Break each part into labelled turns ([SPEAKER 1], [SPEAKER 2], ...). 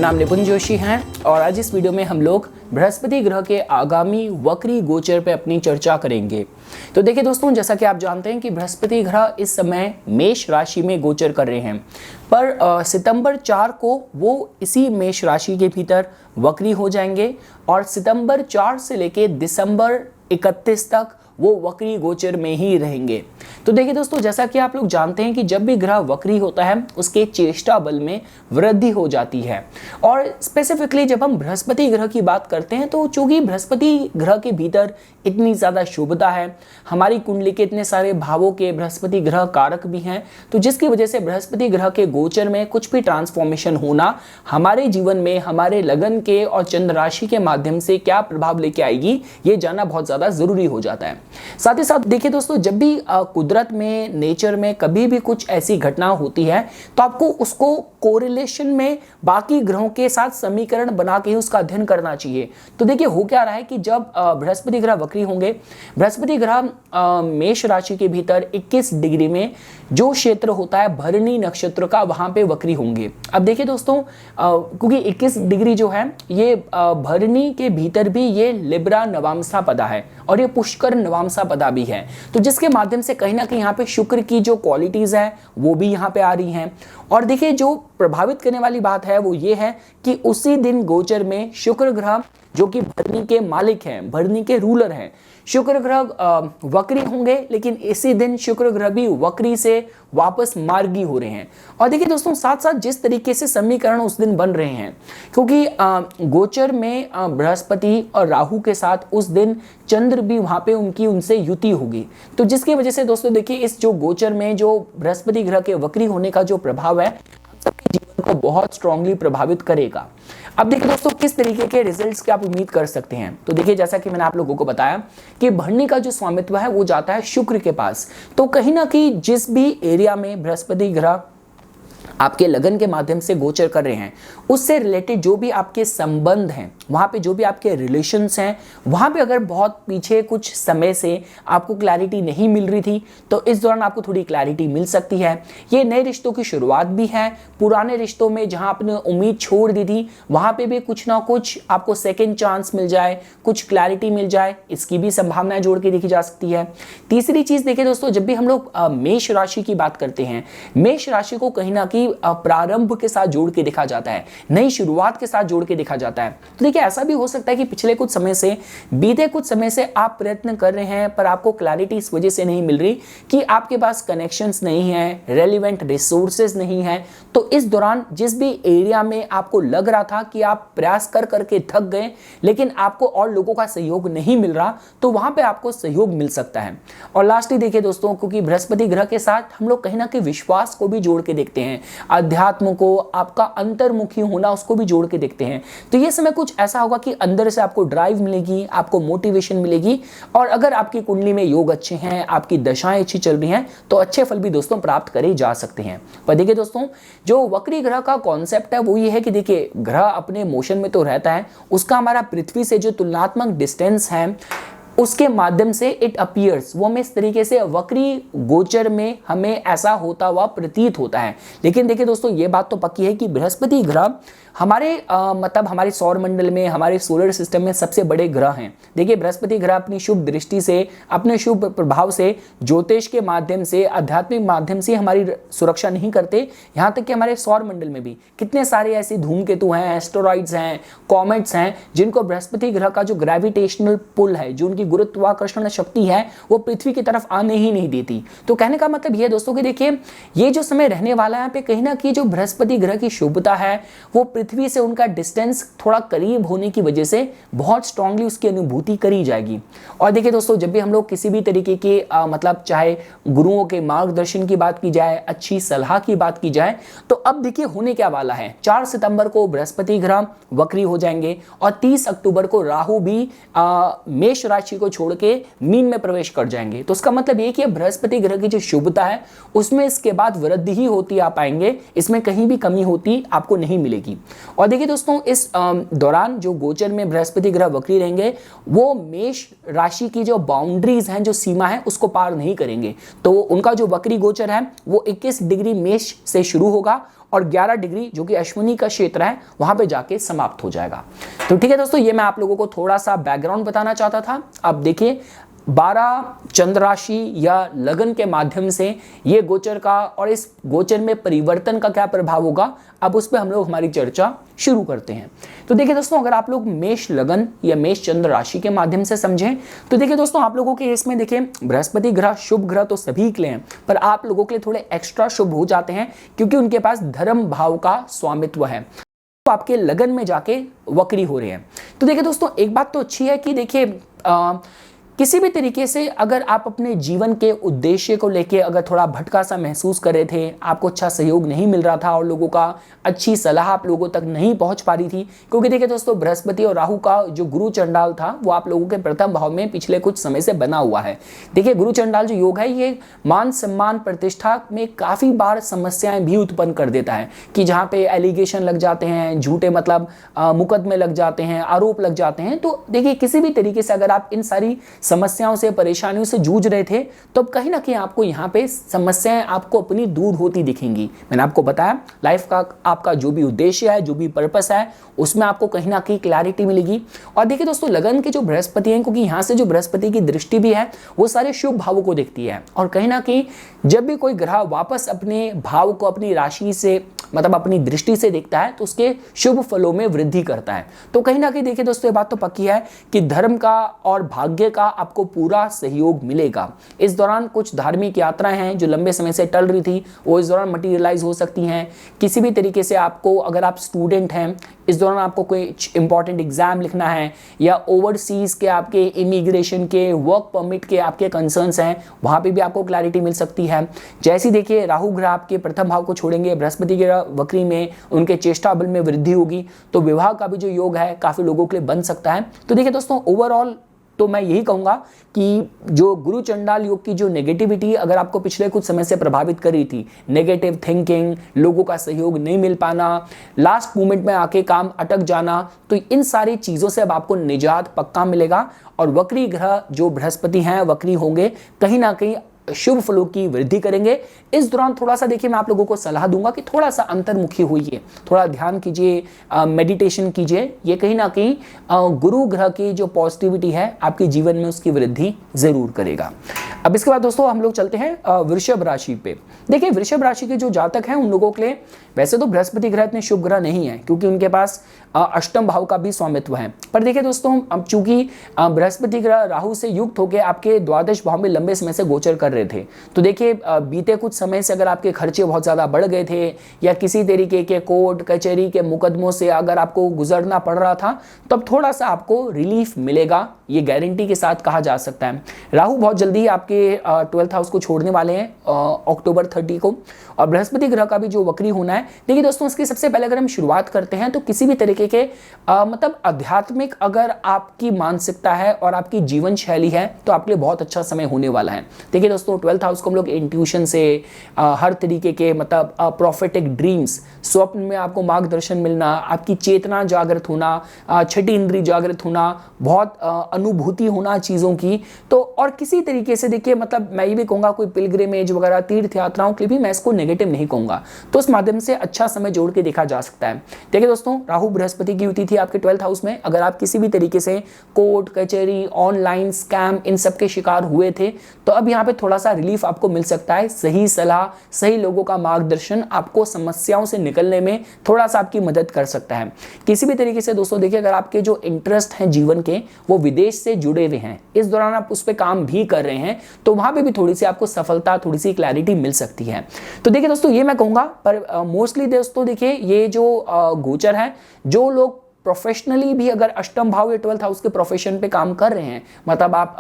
[SPEAKER 1] नाम निपुण जोशी है और आज इस वीडियो में हम लोग बृहस्पति ग्रह के आगामी वक्री गोचर पे अपनी चर्चा करेंगे। तो देखिए दोस्तों, जैसा कि आप जानते हैं कि बृहस्पति ग्रह इस समय मेष राशि में गोचर कर रहे हैं, पर सितंबर 4 को वो इसी मेष राशि के भीतर वक्री हो जाएंगे और सितंबर 4 से लेके दिसंबर 31 तक वो वक्री गोचर में ही रहेंगे। तो देखिए दोस्तों, जैसा कि आप लोग जानते हैं कि जब भी ग्रह वक्री होता है उसके चेष्टा बल में वृद्धि हो जाती है। और स्पेसिफिकली जब हम बृहस्पति ग्रह की बात करते हैं तो चूंकि बृहस्पति ग्रह के भीतर इतनी ज़्यादा शुभता है, हमारी कुंडली के इतने सारे भावों के बृहस्पति ग्रह कारक भी हैं, तो जिसकी वजह से बृहस्पति ग्रह के गोचर में कुछ भी ट्रांसफॉर्मेशन होना हमारे जीवन में हमारे लगन के और चंद्र राशि के माध्यम से क्या प्रभाव लेके आएगी ये जानना बहुत ज़्यादा ज़रूरी हो जाता है। साथ ही साथ देखिए दोस्तों, जब भी कुदरत में, नेचर में कभी भी कुछ ऐसी घटना होती है तो आपको उसको कोरिलेशन में बाकी ग्रहों के साथ समीकरण बना के ही उसका अध्ययन करना चाहिए। तो देखिए हो क्या रहा है कि जब बृहस्पति ग्रह वक्री होंगे, बृहस्पति ग्रह मेष राशि के भीतर 21 डिग्री में जो क्षेत्र होता है भरणी नक्षत्र का, वहां पे वक्री होंगे। अब देखिए दोस्तों, क्योंकि 21 डिग्री जो है ये भरणी के भीतर भी ये लिब्रा नवामसा पदा है और ये पुष्कर नवामसा पदा भी है, तो जिसके माध्यम से कहीं ना कहीं यहाँ पे शुक्र की जो क्वालिटीज है वो भी यहाँ पे आ रही हैं। और देखिए जो प्रभावित करने वाली बात है वो ये है कि उसी दिन गोचर में शुक्र ग्रह जो कि भरणी के मालिक हैं, भरणी के रूलर हैं, शुक्र ग्रह वक्री होंगे, लेकिन इसी दिन शुक्र ग्रह भी वक्री से वापस मार्गी हो रहे हैं। और देखिए दोस्तों, साथ साथ जिस तरीके से समीकरण उस दिन बन रहे हैं, क्योंकि गोचर में बृहस्पति और राहु के साथ उस दिन चंद्र भी वहां पे उनसे युति होगी, तो जिसकी वजह से दोस्तों देखिए इस जो गोचर में जो बृहस्पति ग्रह के वक्री होने का जो प्रभाव है सबके जीवन को बहुत स्ट्रांगली प्रभावित करेगा। अब देखिए दोस्तों, किस तरीके के रिजल्ट्स की आप उम्मीद कर सकते हैं। तो देखिए, जैसा कि मैंने आप लोगों को बताया कि भरणी का जो स्वामित्व है वो जाता है शुक्र के पास, तो कहीं ना कहीं जिस भी एरिया में बृहस्पति ग्रह आपके लगन के माध्यम से गोचर कर रहे हैं उससे रिलेटेड जो भी आपके संबंध हैं, वहां पे जो भी आपके रिलेशंस हैं, वहां पे अगर बहुत पीछे कुछ समय से आपको क्लैरिटी नहीं मिल रही थी तो इस दौरान आपको थोड़ी क्लैरिटी मिल सकती है। ये नए रिश्तों की शुरुआत भी है। पुराने रिश्तों में जहां आपने उम्मीद छोड़ दी थी वहां पे भी कुछ ना कुछ आपको सेकेंड चांस मिल जाए, कुछ क्लैरिटी मिल जाए, इसकी भी संभावनाएं जोड़ के देखी जा सकती है। तीसरी चीज देखिए दोस्तों, जब भी हम लोग मेष राशि की बात करते हैं, मेष राशि को कहीं ना कहीं प्रारंभ के साथ जोड़ के देखा जाता है, नई शुरुआत के साथ जोड़ के देखा जाता है। तो देखिए ऐसा भी हो सकता है कि पिछले कुछ समय से, बीते कुछ समय से आप प्रयत्न कर रहे हैं पर आपको क्लैरिटी इस वजह से नहीं मिल रही कि आपके पास कनेक्शंस नहीं है, रेलिवेंट रिसोर्सेज नहीं है। तो इस दौरान जिस भी एरिया में आपको लग रहा था कि आप प्रयास कर करके थक गए लेकिन आपको और लोगों का सहयोग नहीं मिल रहा, तो वहां पे आपको सहयोग मिल सकता है। और लास्टली देखिए दोस्तों, क्योंकि बृहस्पति ग्रह के साथ हम लोग कहीं ना कहीं विश्वास को भी जोड़ के देखते हैं, अध्यात्म को, आपका अंतर्मुखी होना उसको भी जोड़ के देखते हैं। तो ये समय कुछ ऐसा होगा कि अंदर से आपको ड्राइव मिलेगी, आपको मोटिवेशन मिलेगी, और अगर आपकी कुंडली में योग अच्छे हैं, आपकी दशाएं अच्छी चल रही हैं, तो अच्छे फल भी दोस्तों प्राप्त करे जा सकते हैं। पर देखिए दोस्तों, जो वक्री ग्रह का कॉन्सेप्ट है वो ये है कि देखिए ग्रह अपने मोशन में तो रहता है, उसका हमारा पृथ्वी से जो तुलनात्मक डिस्टेंस है उसके माध्यम से इट अपीयर्स, वो हमें इस तरीके से वक्री गोचर में हमें ऐसा होता हुआ प्रतीत होता है। लेकिन देखिए दोस्तों, ये बात तो पक्की है कि बृहस्पति ग्रह हमारे मतलब हमारे सौर मंडल में, हमारे सोलर सिस्टम में सबसे बड़े ग्रह हैं। देखिए बृहस्पति ग्रह अपनी शुभ दृष्टि से, अपने शुभ प्रभाव से, ज्योतिष के माध्यम से, आध्यात्मिक माध्यम से हमारी सुरक्षा नहीं करते, यहाँ तक कि हमारे सौर मंडल में भी कितने सारे ऐसे धूमकेतु हैं, एस्टेरॉइड्स हैं, कॉमेट्स हैं, जिनको बृहस्पति ग्रह का जो ग्रेविटेशनल पुल है, जो उनकी गुरुत्वाकर्षण शक्ति है, वो पृथ्वी की तरफ आने ही नहीं देती। तो कहने का मतलब ये दोस्तों कि देखिए ये जो समय रहने वाला है, यहाँ पे कहीं ना कहीं जो बृहस्पति ग्रह की शुभता है वो पृथ्वी से उनका डिस्टेंस थोड़ा करीब होने की वजह से बहुत स्ट्रांगली उसकी अनुभूति करी जाएगी। और देखिए दोस्तों, जब भी हम लोग किसी भी तरीके के मतलब चाहे गुरुओं के मार्गदर्शन की बात की जाए, अच्छी सलाह की बात की जाए, तो अब देखिए होने क्या वाला है। 4 सितंबर को बृहस्पति ग्रह वक्री हो जाएंगे और 30 अक्टूबर को राहु भी मेष राशि को छोड़ के मीन में प्रवेश कर जाएंगे। तो उसका मतलब ये कि बृहस्पति ग्रह की जो शुभता है उसमें इसके बाद वृद्धि ही होती आप पाएंगे, इसमें कहीं भी कमी होती आपको नहीं मिलेगी। और देखिए दोस्तों, इस दौरान जो गोचर में बृहस्पति ग्रह वक्री रहेंगे वो मेष राशि की जो बाउंड्रीज हैं, जो सीमा है, उसको पार नहीं करेंगे। तो उनका जो वक्री गोचर है वो 21 डिग्री मेष से शुरू होगा और 11 डिग्री जो कि अश्विनी का क्षेत्र है वहां पे जाके समाप्त हो जाएगा। तो ठीक है दोस्तों, ये मैं आप लोगों को थोड़ा सा बैकग्राउंड बताना चाहता था। अब देखिए 12 चंद्र राशि या लगन के माध्यम से ये गोचर का और इस गोचर में परिवर्तन का क्या प्रभाव होगा, अब उस पर हम लोग हमारी चर्चा शुरू करते हैं। तो देखिए दोस्तों, अगर आप लोग मेष लगन या मेष चंद्र राशि के माध्यम से समझें तो देखिए दोस्तों, आप लोगों के इसमें देखिए बृहस्पति ग्रह शुभ ग्रह तो सभी के लिए हैं, पर आप लोगों के लिए थोड़े एक्स्ट्रा शुभ हो जाते हैं क्योंकि उनके पास धर्म भाव का स्वामित्व है, तो आपके लगन में जाके वक्री हो रहे हैं। तो देखिए दोस्तों, एक बात तो अच्छी है कि देखिए किसी भी तरीके से अगर आप अपने जीवन के उद्देश्य को लेके अगर थोड़ा भटका सा महसूस कर रहे थे, आपको अच्छा सहयोग नहीं मिल रहा था और लोगों का अच्छी सलाह आप लोगों तक नहीं पहुंच पा रही थी, क्योंकि देखिए दोस्तों बृहस्पति और राहु का जो गुरु चंडाल था वो आप लोगों के प्रथम भाव में पिछले कुछ समय से बना हुआ है। देखिए गुरु चंडाल जो योग है ये मान सम्मान प्रतिष्ठा में काफी बार समस्याएं भी उत्पन्न कर देता है कि जहाँ पे एलिगेशन लग जाते हैं, झूठे मतलब मुकदमे लग जाते हैं, आरोप लग जाते हैं। तो देखिए किसी भी तरीके से अगर आप इन सारी समस्याओं से परेशानियों से जूझ रहे थे तो कहीं ना कहीं आपको यहाँ पे समस्याएं आपको अपनी दूर होती दिखेंगी। मैंने आपको बताया लाइफ का आपका जो भी उद्देश्य है, जो भी पर्पस है, उसमें आपको कहीं ना कहीं क्लैरिटी मिलेगी। और देखिए दोस्तों, लगन के जो बृहस्पति हैं, क्योंकि यहाँ से जो बृहस्पति की दृष्टि भी है वो सारे शुभ भावों को देखती है और कहीं ना कहीं जब भी कोई ग्रह वापस अपने भाव को अपनी राशि से मतलब अपनी दृष्टि से देखता है तो उसके शुभ फलों में वृद्धि करता है। तो कहीं ना कहीं देखिए दोस्तों, ये बात तो पक्की है कि धर्म का और भाग्य का आपको पूरा सहयोग मिलेगा। इस दौरान कुछ धार्मिक यात्राएं हैं जो लंबे समय से टल रही थी, वो इस दौरान मटीरियलाइज हो सकती हैं। किसी भी तरीके से आपको, अगर आप स्टूडेंट हैं, इस दौरान आपको कोई इंपॉर्टेंट एग्जाम लिखना है या ओवरसीज के आपके इमिग्रेशन के, वर्क परमिट के आपके कंसर्न्स हैं, वहां पे भी आपको क्लैरिटी मिल सकती है। जैसे देखिए राहु ग्रह आपके प्रथम भाव को छोड़ेंगे, बृहस्पति ग्रह वक्री में उनके चेष्टा बल में वृद्धि होगी, तो विवाह का भी जो योग है काफी लोगों के लिए बन सकता है। तो देखिए दोस्तों, ओवरऑल तो मैं यही कहूंगा कि जो गुरु चंडाल योग की जो नेगेटिविटी अगर आपको पिछले कुछ समय से प्रभावित कर रही थी, नेगेटिव थिंकिंग, लोगों का सहयोग नहीं मिल पाना, लास्ट मोमेंट में आके काम अटक जाना, तो इन सारी चीजों से अब आपको निजात पक्का मिलेगा। और वक्री ग्रह जो बृहस्पति हैं वक्री होंगे, कहीं ना कहीं शुभ फलों की वृद्धि करेंगे। इस दौरान थोड़ा सा देखिए मैं आप लोगों को सलाह दूंगा कि थोड़ा सा अंतर्मुखी होइए, थोड़ा ध्यान कीजिए, मेडिटेशन कीजिए। ये कहीं ना कहीं गुरु ग्रह की जो पॉजिटिविटी है आपके जीवन में उसकी वृद्धि जरूर करेगा। अब इसके बाद दोस्तों हम लोग चलते हैं वृषभ राशि पे। देखिए वृषभ राशि के जो जातक हैं उन लोगों के लिए वैसे तो बृहस्पति ग्रह इतने शुभ ग्रह नहीं है क्योंकि उनके पास अष्टम भाव का भी स्वामित्व है। पर देखिए दोस्तों, अब चूंकि बृहस्पति ग्रह राहु से युक्त होकर आपके द्वादश भाव में लंबे समय से गोचर कर रहे थे, तो देखिए बीते कुछ समय से अगर आपके खर्चे बहुत ज्यादा बढ़ गए थे या किसी तरीके के कोर्ट कचहरी के मुकदमों से अगर आपको गुजरना पड़ रहा था, तब थोड़ा सा आपको रिलीफ मिलेगा, ये गारंटी के साथ कहा जा सकता है। राहु बहुत जल्दी आपके 12th हाउस को छोड़ने वाले हैं अक्टूबर 30 को, और बृहस्पति ग्रह का भी जो वक्री होना है। देखिए दोस्तों, इसकी सबसे पहले अगर हम शुरुआत करते हैं तो किसी भी तरीके के मतलब आध्यात्मिक अगर आपकी मानसिकता है और आपकी जीवन शैली है तो आपके लिए बहुत अच्छा समय होने वाला है। देखिए दोस्तों, 12th हाउस को हम लोग इंट्यूशन से हर तरीके के मतलब प्रोफेटिक ड्रीम्स, स्वप्न में आपको मार्गदर्शन मिलना, आपकी चेतना जागृत होना, छठी इंद्री जागृत होना, बहुत अनुभूति होना चीज़ों की। तो और किसी तरीके से देखिए मतलब मैं ये भी कहूँगा कोई पिलग्रिमेज वगैरह तीर्थ यात्राओं के लिए भी मैं इसको नेगेटिव नहीं कहूँगा, तो उस माध्यम से अच्छा समय जोड़ के देखा जा सकता है। देखिए दोस्तों, राहु बृहस्पति की युति थी आपके 12th हाउस में। अगर आप किसी भी तरीके से कोर्ट कचहरी ऑनलाइन स्कैम इन सब के शिकार हुए थे तो अब यहाँ पे थोड़ा सा रिलीफ आपको मिल सकता है। सही सलाह, सही लोगों का मार्गदर्शन आपको समस्याओं से निकलने में थोड़ा सा आपकी मदद कर सकता है। किसी भी तरीके से दोस्तों देखिए, अगर आपके जो इंटरेस्ट हैं जीवन के वो विदेश से जुड़े हुए हैं, इस दौरान आप उस पर काम भी कर रहे हैं, तो वहां पे भी थोड़ी सी आपको सफलता, थोड़ी सी क्लैरिटी मिल सकती है। तो देखिए दोस्तों, ये मैं कहूंगा, पर मोस्टली दोस्तों देखिए ये जो गोचर है, जो लोग प्रोफेशनली भी अगर अष्टम भाव या 12th हाउस के प्रोफेशन पे काम कर रहे हैं, मतलब आप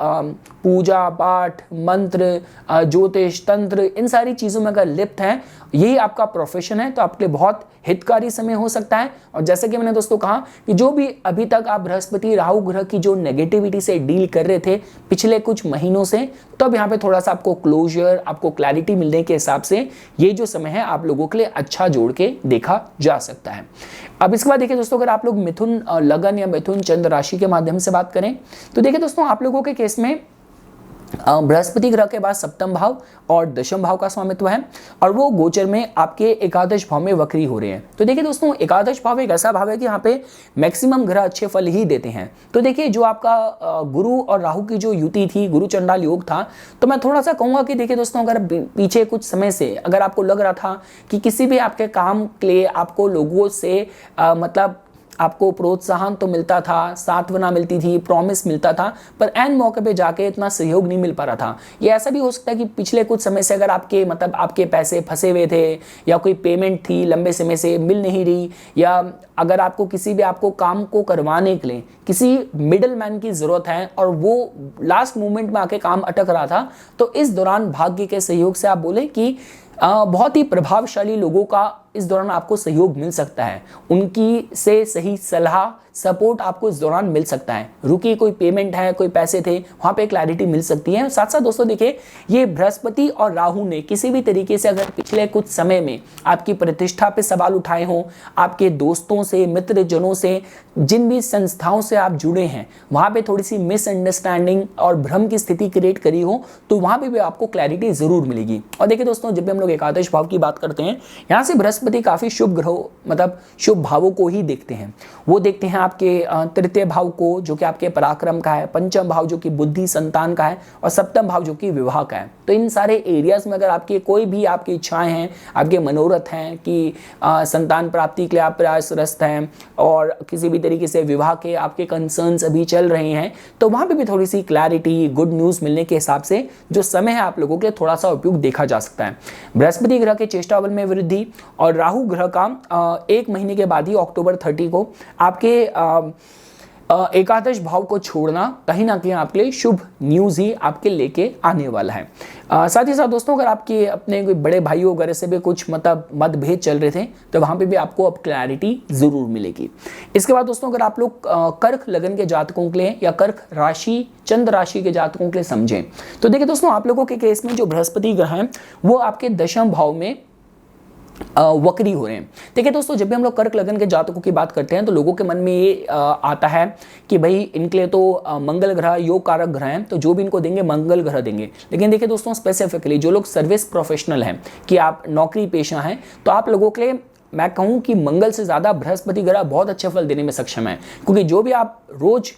[SPEAKER 1] पूजा पाठ, मंत्र, ज्योतिष, तंत्र, इन सारी चीज़ों में अगर लिप्त हैं, यही आपका प्रोफेशन है, तो आपके लिए बहुत हितकारी समय हो सकता है। और जैसे कि मैंने दोस्तों कहा कि जो भी अभी तक आप बृहस्पति राहु ग्रह की जो नेगेटिविटी से डील कर रहे थे पिछले कुछ महीनों से, तो अब यहाँ पे थोड़ा सा आपको क्लोजर, आपको क्लैरिटी मिलने के हिसाब से ये जो समय है आप लोगों के लिए अच्छा जोड़ के देखा जा सकता है। अब इसके बाद देखिए दोस्तों, अगर आप लोग मिथुन लगन या मिथुन चंद्र राशि के माध्यम से बात करें तो देखिए दोस्तों, आप लोगों के केस में बृहस्पति ग्रह के बाद सप्तम भाव और दशम भाव का स्वामित्व है और वो गोचर में आपके एकादश भाव में वक्री हो रहे हैं। तो देखिए दोस्तों, एकादश भाव एक ऐसा भाव है कि यहाँ पे मैक्सिमम ग्रह अच्छे फल ही देते हैं। तो देखिए, जो आपका गुरु और राहु की जो युति थी, गुरु चंडाल योग था, तो मैं थोड़ा सा कहूँगा कि देखिए दोस्तों, अगर पीछे कुछ समय से अगर आपको लग रहा था कि किसी भी आपके काम के लिए आपको लोगों से मतलब आपको प्रोत्साहन तो मिलता था, सांत्वना मिलती थी, प्रॉमिस मिलता था, पर एन मौके पे जाके इतना सहयोग नहीं मिल पा रहा था। ये ऐसा भी हो सकता है कि पिछले कुछ समय से अगर आपके मतलब आपके पैसे फंसे हुए थे या कोई पेमेंट थी लंबे समय से मिल नहीं रही, या अगर आपको किसी भी आपको काम को करवाने के लिए किसी मिडल मैन की ज़रूरत है और वो लास्ट मोमेंट में आके काम अटक रहा था, तो इस दौरान भाग्य के सहयोग से आप बोले कि बहुत ही प्रभावशाली लोगों का इस दौरान आपको सहयोग मिल सकता है, उनकी से सही सलाह, सपोर्ट आपको इस दौरान मिल सकता है। रुकी कोई पेमेंट है, कोई पैसे थे, वहाँ पे क्लैरिटी मिल सकती है। साथ साथ दोस्तों देखिए, ये बृहस्पति और राहु ने किसी भी तरीके से अगर पिछले कुछ समय में आपकी प्रतिष्ठा पे सवाल उठाए हों, आपके दोस्तों से, मित्रजनों से, जिन भी संस्थाओं से आप जुड़े हैं, वहाँ पे थोड़ी सी मिसअंडरस्टैंडिंग और भ्रम की स्थिति क्रिएट करी हो, तो वहाँ पे भी आपको क्लैरिटी जरूर मिलेगी। और देखिए दोस्तों, जब भी हम लोग एकादश भाव की बात करते हैं, यहाँ से बृहस्पति काफी शुभ ग्रहों मतलब शुभ भावों को ही देखते हैं। वो देखते हैं आपके तृतीय भाव को, जो कि आपके पराक्रम का है, पंचम भाव जो कि बुद्धि संतान का है, और सप्तम भाव जो कि विवाह का है। तो इन सारे एरियाज में अगर आपके कोई भी आपकी इच्छाएं हैं, आपके मनोरथ हैं कि संतान प्राप्ति के लिए आप प्रयासरत हैं और किसी भी तरीके से विवाह के आपके कंसर्न्स अभी चल रहे हैं, तो वहां पे भी थोड़ी सी क्लैरिटी, गुड न्यूज मिलने के हिसाब से जो समय है आप लोगों के लिए थोड़ा सा उपयुक्त देखा जा सकता है। बृहस्पति ग्रह के चेष्टा बल में वृद्धि और राहु ग्रह का 1 महीने के बाद ही अक्टूबर 30 को आपके एकादश भाव को छोड़ना कहीं ना कहीं आपके लिए शुभ न्यूज ही आपके लेके आने वाला है। साथ ही साथ दोस्तों, अगर आपके अपने कोई बड़े भाइयों वगैरह से भी कुछ मतलब मतभेद चल रहे थे, तो वहां पे भी आपको अब क्लैरिटी जरूर मिलेगी। इसके बाद दोस्तों, अगर आप लोग कर्क लगन के जातकों के लिए या कर्क राशि, चंद्र राशि के जातकों के लिए समझें, तो देखिए दोस्तों, आप लोगों के केस में जो बृहस्पति ग्रह है वो आपके दशम भाव में वक्री हो रहे हैं। देखिए दोस्तों, जब भी हम लोग कर्क लगन के जातकों की बात करते हैं तो लोगों के मन में ये आता है कि भाई इनके लिए तो मंगल ग्रह योग कारक ग्रह हैं, तो जो भी इनको देंगे मंगल ग्रह देंगे। लेकिन देखिए दोस्तों, स्पेसिफिकली जो लोग सर्विस प्रोफेशनल हैं, कि आप नौकरी पेशा हैं, तो आप लोगों के लिए मैं कहूँ कि मंगल से ज़्यादा बृहस्पति ग्रह बहुत अच्छे फल देने में सक्षम है। क्योंकि जो भी आप रोज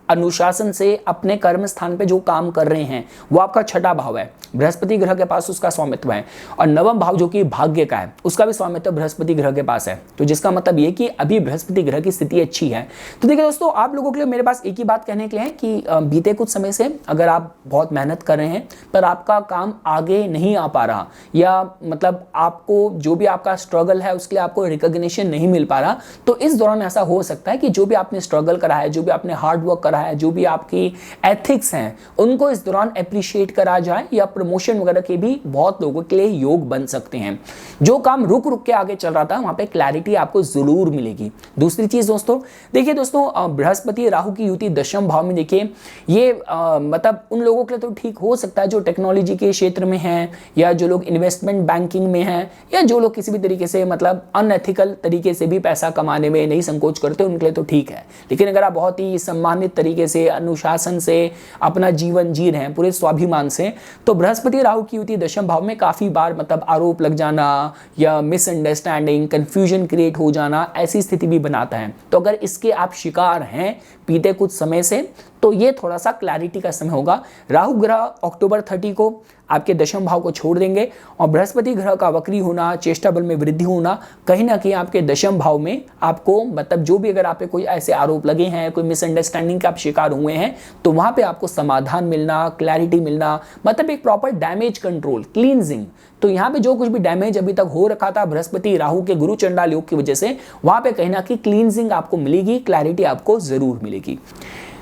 [SPEAKER 1] अनुशासन से अपने कर्म स्थान पे जो काम कर रहे हैं वो आपका छठा भाव है, बृहस्पति ग्रह के पास उसका स्वामित्व है, और नवम भाव जो कि भाग्य का है उसका भी स्वामित्व बृहस्पति ग्रह के पास है। तो जिसका मतलब ये कि अभी बृहस्पति ग्रह की स्थिति अच्छी है। तो देखिए दोस्तों, आप लोगों के लिए मेरे पास एक ही बात कहने के लिए है कि बीते कुछ समय से अगर आप बहुत मेहनत कर रहे हैं पर आपका काम आगे नहीं आ पा रहा, या मतलब आपको जो भी आपका स्ट्रगल है उसके लिए आपको रिकॉग्निशन नहीं मिल पा रहा, तो इस दौरान ऐसा हो सकता है कि जो भी आपने स्ट्रगल करा है, जो भी आपने हार्ड वर्क करा है, जो भी आपकी एथिक्स हैं, उनको इस दौरान अप्रिशिएट करा जाए, या प्रमोशन वगैरह के भी बहुत लोगों के लिए योग बन सकते हैं। जो काम रुक रुक के आगे चल रहा था वहां पे क्लैरिटी आपको जरूर मिलेगी। दूसरी चीज दोस्तों, देखिए दोस्तों, बृहस्पति राहु की युति दशम भाव में, देखिए ये मतलब उन लोगों के लिए तो ठीक हो सकता है जो टेक्नोलॉजी के क्षेत्र में हैं, या जो लोग इन्वेस्टमेंट बैंकिंग में हैं, या जो लोग किसी भी तरीके से मतलब अनएथिकल तरीके से भी पैसा कमाने में नहीं संकोच करते, उनके लिए तो ठीक है। लेकिन अगर आप बहुत ही सम्मानित तरीके से, अनुशासन से अपना जीवन जी रहे हैं पूरे स्वाभिमान से, तो बृहस्पति राहु की युति दशम भाव में काफी बार मतलब आरोप लग जाना या मिसअंडरस्टैंडिंग, कंफ्यूजन क्रिएट हो जाना, ऐसी स्थिति भी बनाता है। तो अगर इसके आप शिकार हैं बीते कुछ समय से, तो ये थोड़ा सा क्लैरिटी का समय होगा। राहु ग्रह अक्टूबर 30 को आपके दशम भाव को छोड़ देंगे और बृहस्पति ग्रह का वक्री होना, चेष्टा बल में वृद्धि होना, कहीं ना कहीं आपके दशम भाव में आपको मतलब जो भी अगर आप पे कोई ऐसे आरोप लगे हैं, कोई मिसअंडरस्टैंडिंग के आप शिकार हुए हैं, तो वहां पे आपको समाधान मिलना, क्लैरिटी मिलना, मतलब एक प्रॉपर डैमेज कंट्रोल, क्लींजिंग। तो यहाँ पे जो कुछ भी डैमेज अभी तक हो रखा था बृहस्पति राहु के गुरु चंडाल योग की वजह से, वहां पे कहीं ना कहीं क्लींजिंग आपको मिलेगी, क्लैरिटी आपको जरूर मिलेगी।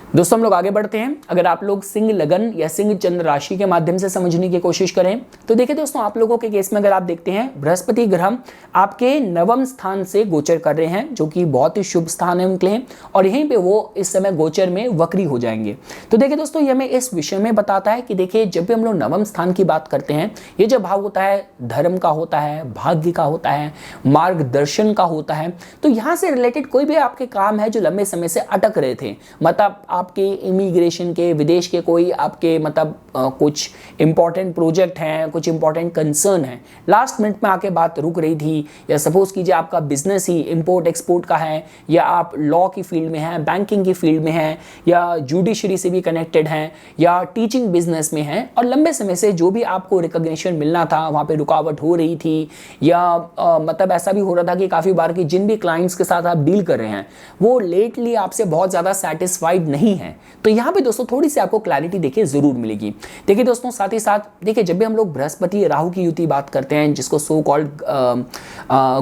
[SPEAKER 1] दोस्तों हम लोग आगे बढ़ते हैं। अगर आप लोग सिंह लगन या सिंह चंद्र राशि के माध्यम से समझने की कोशिश करें तो देखिए दोस्तों, आप लोगों के केस में अगर आप देखते हैं बृहस्पति ग्रह आपके नवम स्थान से गोचर कर रहे हैं, जो कि बहुत ही शुभ स्थान है उनके लिए, और यहीं पे वो इस समय गोचर में वक्री हो जाएंगे। तो देखिए दोस्तों, ये हमें इस विषय में बताता है कि देखिए जब भी हम लोग नवम स्थान की बात करते हैं, ये जो भाव होता है धर्म का होता है, भाग्य का होता है, मार्गदर्शन का होता है। तो यहाँ से रिलेटेड कोई भी आपके काम है जो लंबे समय से अटक रहे थे, मतलब आपके इमिग्रेशन के, विदेश के कोई आपके मतलब कुछ इंपॉर्टेंट प्रोजेक्ट हैं, कुछ इंपॉर्टेंट कंसर्न है, लास्ट मिनट में आके बात रुक रही थी, या सपोज कीजिए आपका बिजनेस ही इंपोर्ट एक्सपोर्ट का है, या आप लॉ की फील्ड में हैं, बैंकिंग की फील्ड में हैं, या जुडिशरी से भी कनेक्टेड हैं, या टीचिंग बिजनेस में हैं, और लंबे समय से जो भी आपको रिकॉग्निशन मिलना था वहाँ पे रुकावट हो रही थी, या मतलब ऐसा भी हो रहा था कि काफ़ी बार कि जिन भी क्लाइंट्स के साथ आप डील कर रहे हैं वो लेटली आपसे बहुत ज़्यादा सेटिस्फाइड नहीं है, तो यहाँ पे दोस्तों थोड़ी सी आपको क्लैरिटी देखिए जरूर मिलेगी। देखिए दोस्तों, साथ ही साथ देखिए जब भी हम लोग बृहस्पति राहु की युति बात करते हैं, जिसको सो कॉल्ड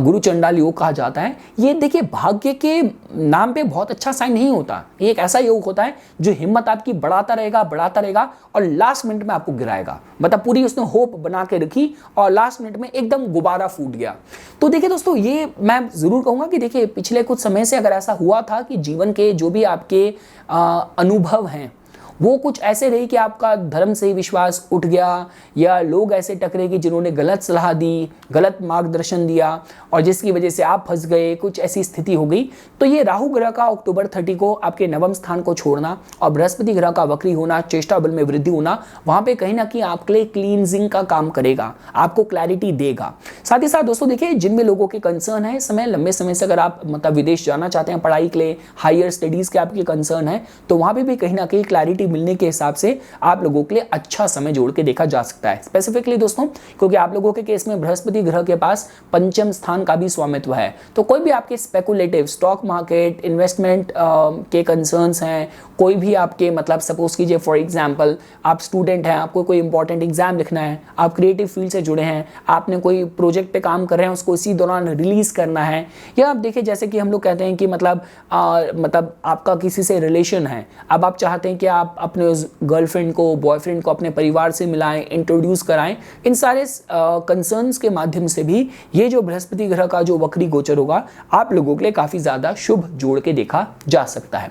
[SPEAKER 1] गुरु चंडाल योग कहा जाता है, ये देखिए भाग्य के नाम पे बहुत अच्छा साइन नहीं होता। ये एक ऐसा योग होता है जो हिम्मत आपकी बढ़ाता रहेगा और लास्ट मिनट में आपको गिराएगा। मतलब पूरी उसने होप बना के रखी और लास्ट मिनट में एकदम गुब्बारा फूट गया। तो देखिए दोस्तों, ये मैं जरूर कहूंगा कि देखिए पिछले कुछ समय से अगर ऐसा हुआ था कि जीवन के जो भी आपके अनुभव हैं वो कुछ ऐसे रही कि आपका धर्म से ही विश्वास उठ गया, या लोग ऐसे टकरे कि जिन्होंने गलत सलाह दी, गलत मार्गदर्शन दिया, और जिसकी वजह से आप फंस गए, कुछ ऐसी स्थिति हो गई। तो ये राहु ग्रह का अक्टूबर 30 को आपके नवम स्थान को छोड़ना और बृहस्पति ग्रह का वक्री होना, चेष्टा बल में वृद्धि होना, वहां पे कहीं ना कहीं आपके लिए क्लींजिंग का काम करेगा, आपको क्लैरिटी देगा। साथ ही साथ दोस्तों देखिए, जिन भी लोगों के कंसर्न है इस समय लंबे समय से, अगर आप मतलब विदेश जाना चाहते हैं पढ़ाई के लिए, हायर स्टडीज के आपके कंसर्न है, तो वहां पे भी कहीं ना कहीं क्लैरिटी मिलने के हिसाब से आप लोगों के लिए अच्छा समय जोड़ के देखा जा सकता है। स्पेसिफिकली दोस्तों, क्योंकि आप लोगों के केस में बृहस्पति ग्रह के पास पंचम स्थान का भी स्वामित्व है, तो कोई भी आपके स्पेकुलेटिव स्टॉक मार्केट, इन्वेस्टमेंट के कंसर्न्स हैं, कोई भी आपके मतलब सपोज कीजिए फॉर एग्जांपल आप स्टूडेंट हैं, आपको कोई इंपॉर्टेंट एग्जाम लिखना है, आप क्रिएटिव फील्ड से जुड़े हैं, आपने कोई प्रोजेक्ट पे काम कर रहे हैं, उसको इसी दौरान रिलीज करना है, या आप देखिए जैसे कि हम लोग कहते हैं कि मतलब आपका किसी से रिलेशन है, अब आप चाहते हैं कि आप अपने उस गर्लफ्रेंड को, बॉयफ्रेंड को अपने परिवार से मिलाएं, इंट्रोड्यूस कराएं, इन सारे कंसर्न्स के माध्यम से भी ये जो बृहस्पति ग्रह का जो वक्री गोचर होगा आप लोगों के लिए काफी ज्यादा शुभ जोड़ के देखा जा सकता है।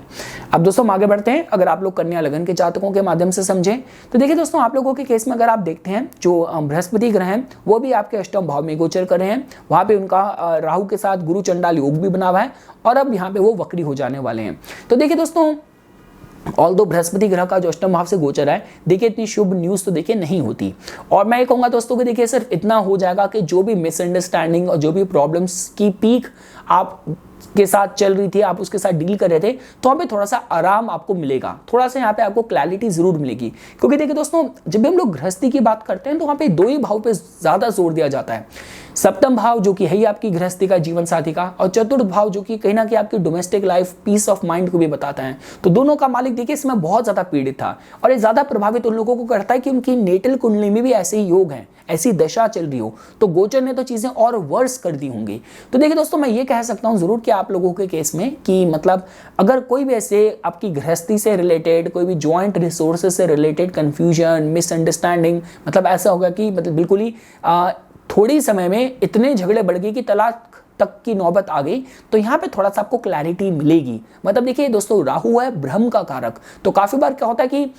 [SPEAKER 1] अब दोस्तों हम आगे बढ़ते हैं। अगर आप लोग कन्या लगन के जातकों के माध्यम से समझें तो देखिए दोस्तों, आप लोगों के केस में अगर आप देखते हैं जो बृहस्पति ग्रह हैं वो भी आपके अष्टम भाव में गोचर कर रहे हैं, वहां पे उनका राहु के साथ गुरु चंडाल योग भी बना हुआ है, और अब यहाँ पे वो वक्री हो जाने वाले हैं। तो देखिए दोस्तों, ऑल्दो बृहस्पति ग्रह का जो अष्टम भाव से गोचर है, देखिए इतनी शुभ न्यूज तो देखिए नहीं होती, और मैं ये कहूंगा दोस्तों कि देखिए सिर्फ इतना हो जाएगा कि जो भी मिसअंडरस्टैंडिंग और जो भी प्रॉब्लम्स की पीक आप के साथ चल रही थी, आप उसके साथ डील कर रहे थे, तो वहाँ पे थोड़ा सा आराम आपको मिलेगा, थोड़ा सा यहाँ पे आपको क्लैरिटी जरूर मिलेगी। क्योंकि देखिए दोस्तों, जब भी हम लोग गृहस्थी की बात करते हैं तो वहाँ पे दो ही भाव पे ज्यादा जोर दिया जाता है, सप्तम भाव जो कि है ही आपकी गृहस्थी का, जीवन साथी का, और चतुर्थ भाव जो कि कहीं ना कहीं आपकी domestic life, peace of mind को भी बताता है। तो दोनों का मालिक देखिए इसमें बहुत ज्यादा पीड़ित था, और ये ज्यादा प्रभावित उन लोगों को करता है कि उनकी नेटल कुंडली में भी ऐसे ही योग हैं, ऐसी दशा चल रही हो, तो गोचर ने तो चीजें और वर्स कर दी होंगी। तो देखिए दोस्तों, मैं ये कह सकता हूं जरूर कि आप लोगों के केस में कि मतलब अगर कोई भी ऐसे आपकी गृहस्थी से रिलेटेड, कोई भी जॉइंट रिसोर्सेज से रिलेटेड कंफ्यूजन, मिसअंडरस्टैंडिंग, मतलब ऐसा होगा कि मतलब बिल्कुल ही थोड़ी समय में इतने झगड़े बढ़ गए कि तलाक तक की नौबत आ गई, तो यहाँ पे थोड़ा सा आपको क्लैरिटी मिलेगी। मतलब देखिए दोस्तों, राहु है भ्रम का कारक, तो काफी बार क्या होता है कि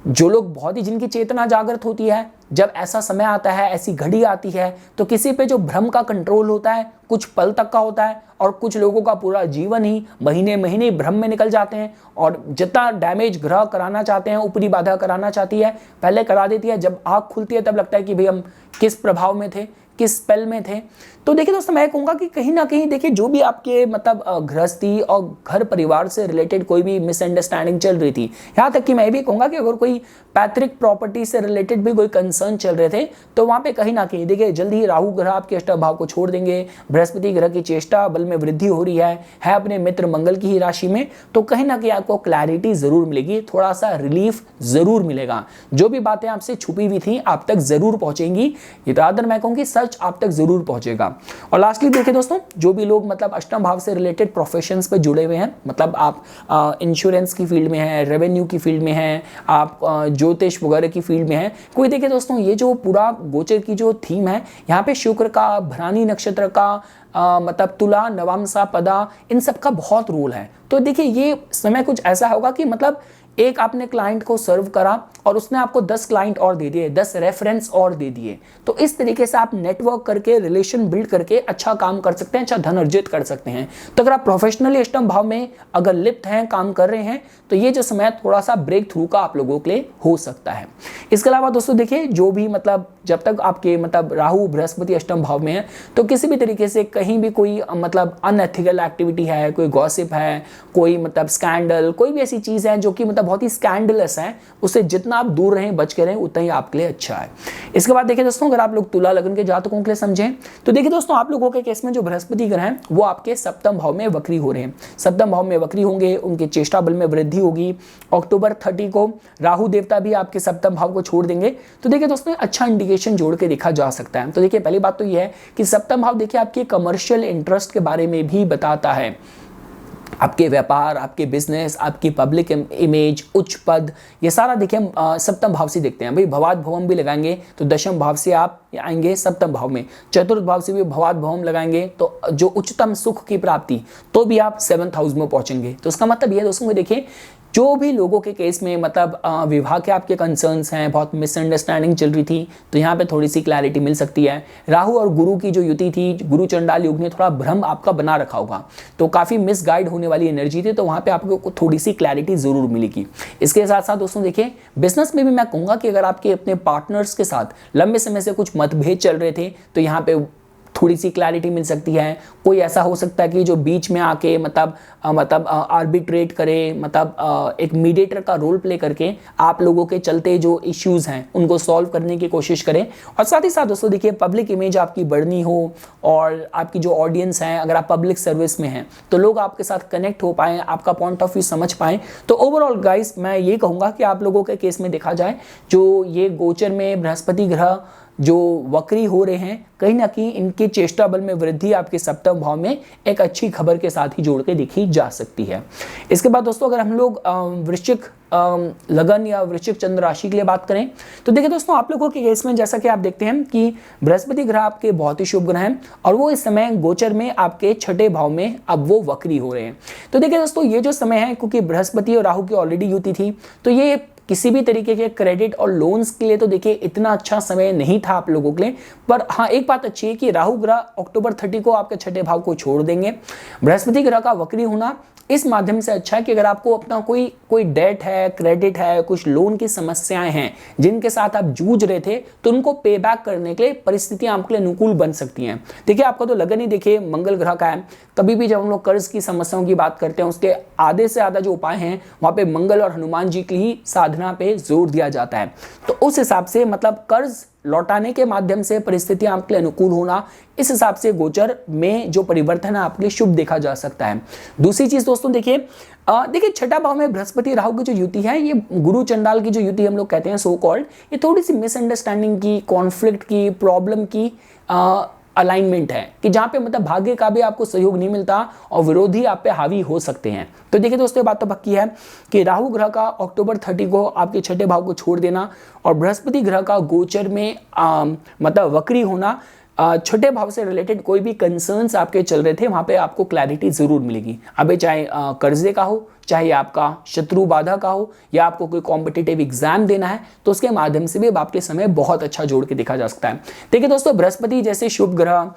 [SPEAKER 1] जो लोग बहुत ही, जिनकी चेतना जागृत होती है, जब ऐसा समय आता है, ऐसी घड़ी आती है, तो किसी पे जो भ्रम का कंट्रोल होता है कुछ पल तक का होता है, और कुछ लोगों का पूरा जीवन ही महीने महीने भ्रम में निकल जाते हैं, और जितना डैमेज ग्रह कराना चाहते हैं, ऊपरी बाधा कराना चाहती है, पहले करा देती है, जब आँख खुलती है तब लगता है कि भाई हम किस प्रभाव में थे, किस स्पेल में थे। तो देखिए दोस्तों मैं कहूँगा कि कहीं ना कहीं देखिए जो भी आपके मतलब गृहस्थी और घर परिवार से रिलेटेड कोई भी मिसअंडरस्टैंडिंग चल रही थी, यहाँ तक कि मैं भी कहूँगा कि अगर कोई पैतृक प्रॉपर्टी से रिलेटेड भी कोई कंसर्न चल रहे थे तो वहाँ पे कहीं ना कहीं देखिए जल्दी ही राहु ग्रह आपके अष्टम भाव को छोड़ देंगे, बृहस्पति ग्रह की चेष्टा बल में वृद्धि हो रही है अपने मित्र मंगल की ही राशि में, तो कहीं ना कहीं आपको क्लैरिटी जरूर मिलेगी, थोड़ा सा रिलीफ जरूर मिलेगा। जो भी बातें आपसे छुपी हुई थी आप तक जरूर पहुंचेंगी, ये रादर मैं कहूँगी सच आप तक जरूर पहुंचेगा। और लास्टली देखिए दोस्तों जो भी लोग मतलब अष्टम भाव से रिलेटेड प्रोफेशंस पे जुड़े हुए हैं, मतलब आप इंश्योरेंस की फील्ड में हैं, रेवेन्यू की फील्ड में हैं, आप ज्योतिष वगैरह की फील्ड में हैं, कोई देखिए दोस्तों ये जो पूरा गोचर की जो थीम है यहाँ पे शुक्र का, भरानी नक्षत्र का, मतलब तुला, नवामसा, पदा, इन सब का बहुत रोल है। तो देखिए ये समय कुछ ऐसा होगा कि मतलब एक आपने क्लाइंट को सर्व करा और उसने आपको 10 क्लाइंट और दे दिए, 10 रेफरेंस और दे दिए, तो इस तरीके से आप नेटवर्क करके, रिलेशन बिल्ड करके अच्छा काम कर सकते हैं, अच्छा धन अर्जित कर सकते हैं। तो अगर आप प्रोफेशनली अष्टम भाव में अगर लिप्त हैं, काम कर रहे हैं, तो ये जो समय थोड़ा सा ब्रेक थ्रू का आप लोगों के लिए हो सकता है। इसके अलावा दोस्तों देखिए जो भी मतलब जब तक आपके मतलब राहु बृहस्पति अष्टम भाव में है तो किसी भी तरीके से कहीं भी कोई मतलब अनएथिकल एक्टिविटी है, कोई गॉसिप है, कोई मतलब स्कैंडल, कोई भी ऐसी चीज है जो कि मतलब बहुत ही स्कैंडलस है, उससे जितना आप दूर रहें, बच के रहें, उतना ही आपके लिए अच्छा है। इसके बाद देखिए दोस्तों अगर आप लोग तुला लग्न के जातकों के लिए समझें तो देखिए दोस्तों आप लोगों के केस में जो बृहस्पति ग्रह हैं वो आपके सप्तम भाव में वक्री हो रहे हैं। सप्तम भाव में वक्री होंगे, उनके चेष्टा बल में वृद्धि होगी। अक्टूबर 30 को राहु देवता भी आपके सप्तम भाव को छोड़ देंगे। तो देखिए दोस्तों अच्छा इंडिकेशन जोड़ के देखा जा सकता है। तो देखिए पहली बात तो यह है कि सप्तम भाव देखिए आपके कमर्शियल इंटरेस्ट के बारे में भी बताता है, आपके व्यापार, आपके बिजनेस, आपकी पब्लिक इमेज, उच्च पद, ये सारा देखिए हम सप्तम भाव से देखते हैं। भाई भवाद भवम भी लगाएंगे तो दशम भाव से आप आएंगे सप्तम भाव में, चतुर्थ भाव से भी भवाद भवम लगाएंगे तो जो उच्चतम सुख की प्राप्ति, तो भी आप 7th हाउस में पहुंचेंगे। तो इसका मतलब यह दोस्तों देखिए जो भी लोगों के केस में मतलब विवाह के आपके कंसर्न्स हैं, बहुत मिसअंडरस्टैंडिंग चल रही थी, तो यहाँ पे थोड़ी सी क्लैरिटी मिल सकती है। राहु और गुरु की जो युति थी, गुरु चंडाल युग ने थोड़ा भ्रम आपका बना रखा होगा, तो काफ़ी मिसगाइड होने वाली एनर्जी थी, तो वहाँ पे आपको थोड़ी सी क्लैरिटी जरूर मिलेगी। इसके साथ साथ दोस्तों देखिए बिजनेस में भी मैं कहूँगा कि अगर आपके अपने पार्टनर्स के साथ लंबे समय से कुछ मतभेद चल रहे थे तो यहाँ पे थोड़ी सी क्लैरिटी मिल सकती है। कोई ऐसा हो सकता है कि जो बीच में आके मतलब आर्बिट्रेट करे, मतलब एक मीडिएटर का रोल प्ले करके आप लोगों के चलते जो इश्यूज हैं उनको सॉल्व करने की कोशिश करें। और साथ ही साथ दोस्तों देखिए पब्लिक इमेज आपकी बढ़नी हो और आपकी जो ऑडियंस है, अगर आप पब्लिक सर्विस में हैं तो लोग आपके साथ कनेक्ट हो पाएँ, आपका पॉइंट ऑफ व्यू समझ पाएँ। तो ओवरऑल गाइस मैं ये कहूँगा कि आप लोगों के केस में देखा जाए जो ये गोचर में बृहस्पति ग्रह जो वक्री हो रहे हैं, कहीं ना कहीं इनके चेष्टा बल में वृद्धि आपके सप्तम भाव में एक अच्छी खबर के साथ ही जोड़ के देखी जा सकती है। इसके बाद दोस्तों अगर हम लोग वृश्चिक लगन या वृश्चिक चंद्र राशि के लिए बात करें तो देखिए दोस्तों आप लोगों के केस में जैसा कि आप देखते हैं कि बृहस्पति ग्रह आपके बहुत ही शुभ ग्रह हैं और वो इस समय गोचर में आपके छठे भाव में अब वो वक्री हो रहे हैं। तो देखिए दोस्तों ये जो समय है, क्योंकि बृहस्पति और राहु की ऑलरेडी युति थी, तो ये किसी भी तरीके के क्रेडिट और लोन्स के लिए तो देखिए इतना अच्छा समय नहीं था आप लोगों के लिए। पर हाँ एक बात अच्छी है कि राहु ग्रह अक्टूबर 30 को आपके छठे भाव को छोड़ देंगे। बृहस्पति ग्रह का वक्री होना इस माध्यम से अच्छा है कि अगर आपको अपना कोई डेट है, क्रेडिट है, कुछ लोन की समस्याएं हैं जिनके साथ आप जूझ रहे थे, तो उनको पे बैक करने के लिए परिस्थितियां आपके लिए अनुकूल बन सकती हैं। देखिए आपका तो लगन ही देखिए मंगल ग्रह का है। कभी भी जब हम लोग कर्ज की समस्याओं की बात करते हैं उसके आधे से आधा जो उपाय हैं वहां पे मंगल और हनुमान जी की ही साधना पे जोर दिया जाता है। तो उस हिसाब से मतलब कर्ज लौटाने के माध्यम से परिस्थितियां आपके लिए अनुकूल होना, इस हिसाब से गोचर में जो परिवर्तन है आपके लिए शुभ देखा जा सकता है। दूसरी चीज दोस्तों देखिए छठा भाव में बृहस्पति राहु की जो युति है, ये गुरु चंडाल की जो युति हम लोग कहते हैं सो कॉल्ड, ये थोड़ी सी मिसअंडरस्टैंडिंग की, कॉन्फ्लिक्ट की, प्रॉब्लम की अलाइनमेंट है कि जहां पे मतलब भाग्य का भी आपको सहयोग नहीं मिलता और विरोधी आप पे हावी हो सकते हैं। तो देखिए दोस्तों ये बात तो पक्की है कि राहु ग्रह का अक्टूबर 30 को आपके छठे भाव को छोड़ देना और बृहस्पति ग्रह का गोचर में मतलब वक्री होना, छठे भाव से रिलेटेड कोई भी कंसर्न्स आपके चल रहे थे वहां पे आपको क्लैरिटी जरूर मिलेगी। अबे चाहे कर्जे का हो, चाहे आपका शत्रु बाधा का हो या आपको कोई कॉम्पिटिटिव एग्जाम देना है, तो उसके माध्यम से भी अब आपके समय बहुत अच्छा जोड़ के देखा जा सकता है। देखिए दोस्तों, बृहस्पति जैसे शुभ ग्रह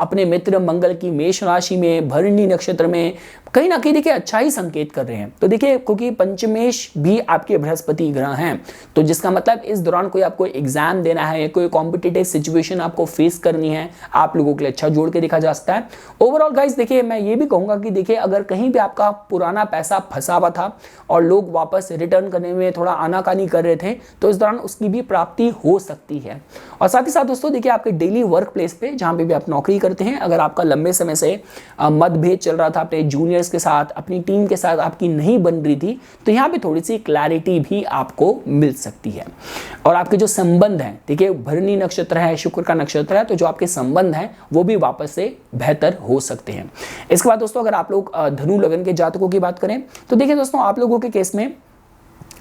[SPEAKER 1] अपने मित्र मंगल की मेष राशि में भरणी नक्षत्र में कहीं ना कहीं देखिए अच्छा ही संकेत कर रहे हैं। तो देखिए क्योंकि पंचमेश भी आपके बृहस्पति ग्रह हैं, तो जिसका मतलब इस दौरान कोई आपको एग्जाम देना है, कोई कॉम्पिटिटिव सिचुएशन आपको फेस करनी है, आप लोगों के लिए अच्छा जोड़ के देखा जा सकता है। ओवरऑल गाइस देखिए मैं ये भी कहूंगा कि देखिए अगर कहीं भी आपका पुराना पैसा फंसा हुआ था और लोग वापस रिटर्न करने में थोड़ा आनाकानी कर रहे थे, तो इस दौरान उसकी भी प्राप्ति हो सकती है। और साथ ही साथ दोस्तों देखिए आपके डेली वर्क प्लेस पे जहां पे भी आप नौकरी करते हैं, अगर आपका लंबे समय से मतभेद चल रहा था अपने जूनियर्स के साथ, अपनी टीम के साथ आपकी नहीं बन रही थी, तो यहाँ पे थोड़ी सी क्लैरिटी भी आपको मिल सकती है। और आपके जो संबंध हैं, देखिए भरणी नक्षत्र है, शुक्र का नक्षत्र है, तो जो आपके संबंध हैं वो भी वापस से बेहतर हो सकते हैं। इसके बाद दोस्तों अगर आप लोग धनु लगन के जातकों की बात करें, तो देखिए दोस्तों आप लोगों के केस में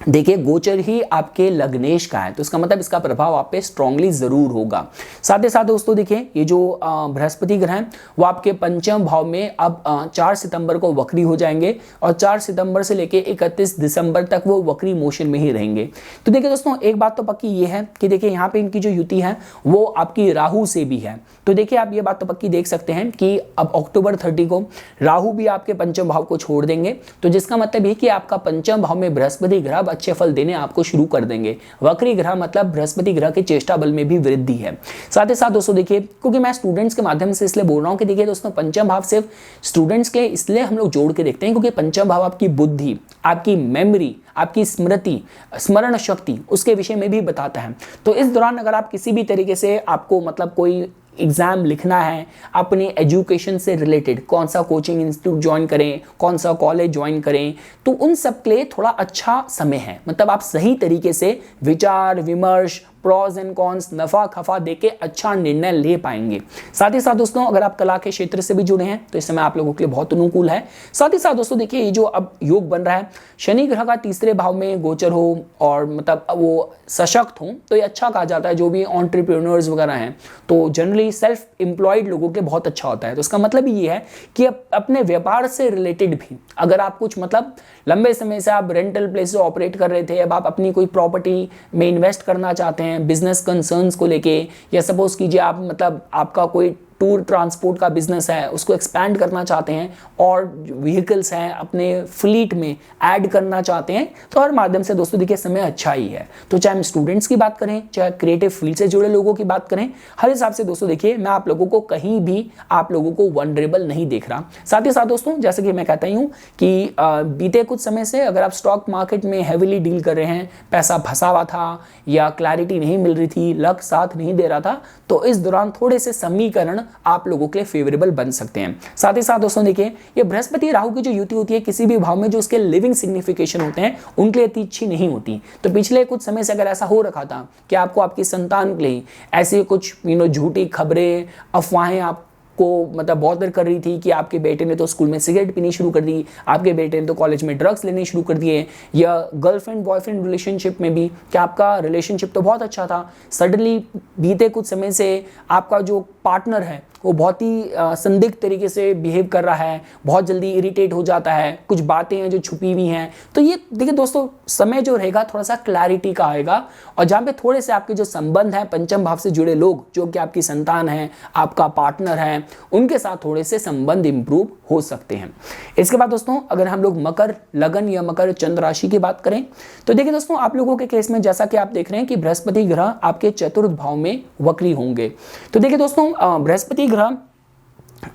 [SPEAKER 1] देखिए गोचर ही आपके लग्नेश का है, तो इसका मतलब इसका प्रभाव आप पे स्ट्रांगली जरूर होगा। साथ ही साथ दोस्तों देखिए ये जो बृहस्पति ग्रह हैं वो आपके पंचम भाव में अब 4 सितंबर को वक्री हो जाएंगे और 4 सितंबर से लेके 31 दिसंबर तक वो वक्री मोशन में ही रहेंगे। तो देखिए दोस्तों एक बात तो पक्की ये है कि देखिए यहाँ पे इनकी जो युति है वो आपकी राहु से भी है। तो देखिए आप ये बात तो पक्की देख सकते हैं कि अब अक्टूबर 30 को राहु भी आपके पंचम भाव को छोड़ देंगे, तो जिसका मतलब ये कि आपका पंचम भाव में बृहस्पति ग्रह अच्छे फल देने आपको शुरू कर देंगे। वक्री ग्रह मतलब बृहस्पति ग्रह के चेष्टा बल में भी वृद्धि है। साथ ही साथ दोस्तों देखिए क्योंकि मैं स्टूडेंट्स के माध्यम से इसलिए बोल रहा हूं कि देखिए दोस्तों पंचम भाव सिर्फ स्टूडेंट्स के इसलिए हम लोग जोड़ के देखते हैं क्योंकि पंचम भाव आपकी बुद्धि, आपकी मेमोरी, आपकी स्मृति, स्मरण शक्ति उसके विषय में भी बताता है। तो इस दौरान अगर आप किसी भी तरीके से आपको मतलब कोई एग्जाम लिखना है अपने एजुकेशन से रिलेटेड, कौन सा कोचिंग इंस्टीट्यूट ज्वाइन करें, कौन सा कॉलेज ज्वाइन करें, तो उन सब के लिए थोड़ा अच्छा समय है। मतलब आप सही तरीके से विचार विमर्श, प्रॉज एंड कॉन्स, नफा खफा देके अच्छा निर्णय ले पाएंगे। साथ ही साथ दोस्तों अगर आप कला के क्षेत्र से भी जुड़े हैं तो इस समय आप लोगों के लिए बहुत अनुकूल है। साथ ही साथ दोस्तों देखिए ये जो अब योग बन रहा है, शनि ग्रह का तीसरे भाव में गोचर हो और मतलब वो सशक्त हो, तो ये अच्छा कहा जाता है। जो भी एंटरप्रेन्योर्स वगैरह हैं तो जनरली सेल्फ एम्प्लॉयड लोगों के बहुत अच्छा होता है। तो इसका मतलब ये है कि अपने व्यापार से रिलेटेड भी अगर आप कुछ मतलब लंबे समय से आप रेंटल प्लेस से ऑपरेट कर रहे थे, अब आप अपनी कोई प्रॉपर्टी में इन्वेस्ट करना चाहते हैं बिजनेस कंसर्न्स को लेके, या सपोज कीजिए आप मतलब आपका कोई टूर ट्रांसपोर्ट का बिजनेस है उसको एक्सपैंड करना चाहते हैं और व्हीकल्स हैं अपने फ्लीट में ऐड करना चाहते हैं, तो हर माध्यम से दोस्तों देखिए समय अच्छा ही है। तो चाहे हम स्टूडेंट्स की बात करें, चाहे क्रिएटिव फील्ड से जुड़े लोगों की बात करें, हर हिसाब से दोस्तों देखिए मैं आप लोगों को कहीं भी आप लोगों को वनरेबल नहीं देख रहा। साथ ही साथ दोस्तों जैसे कि मैं कहता ही हूँ कि बीते कुछ समय से अगर आप स्टॉक मार्केट में हैविली डील कर रहे हैं, पैसा फंसा हुआ था या क्लैरिटी नहीं मिल रही थी, लक साथ नहीं दे रहा था, तो इस दौरान थोड़े से समीकरण आप लोगों के लिए फेवरेबल बन सकते हैं। साथ ही साथ दोस्तों देखिए ये बृहस्पति राहु की जो युति होती है किसी भी भाव में जो उसके लिविंग सिग्निफिकेशन होते हैं उनके लिए इतनी अच्छी नहीं होती। तो पिछले कुछ समय से अगर ऐसा हो रखा था कि आपको आपकी संतान के लिए ऐसी कुछ झूठी खबरें अफवाहें आप को मतलब बहुत देर कर रही थी कि आपके बेटे ने तो स्कूल में सिगरेट पीनी शुरू कर दी, आपके बेटे ने तो कॉलेज में ड्रग्स लेने शुरू कर दिए, या गर्लफ्रेंड बॉयफ्रेंड रिलेशनशिप में भी कि आपका रिलेशनशिप तो बहुत अच्छा था, सडनली बीते कुछ समय से आपका जो पार्टनर है वो बहुत ही संदिग्ध तरीके से बिहेव कर रहा है, बहुत जल्दी इरिटेट हो जाता है, कुछ बातें हैं जो छुपी हुई हैं। तो ये देखिए दोस्तों समय जो रहेगा थोड़ा सा क्लैरिटी का आएगा, और जहाँ पे थोड़े से आपके जो संबंध हैं पंचम भाव से जुड़े लोग जो कि आपकी संतान है, आपका पार्टनर है, उनके साथ थोड़े से संबंध इंप्रूव हो सकते हैं। इसके बाद दोस्तों अगर हम लोग मकर लगन या मकर चंद्र राशि की बात करें तो देखिए दोस्तों आप लोगों के केस में जैसा कि आप देख रहे हैं कि बृहस्पति ग्रह आपके चतुर्थ भाव में वक्री होंगे। तो देखिए दोस्तों बृहस्पति ग्रह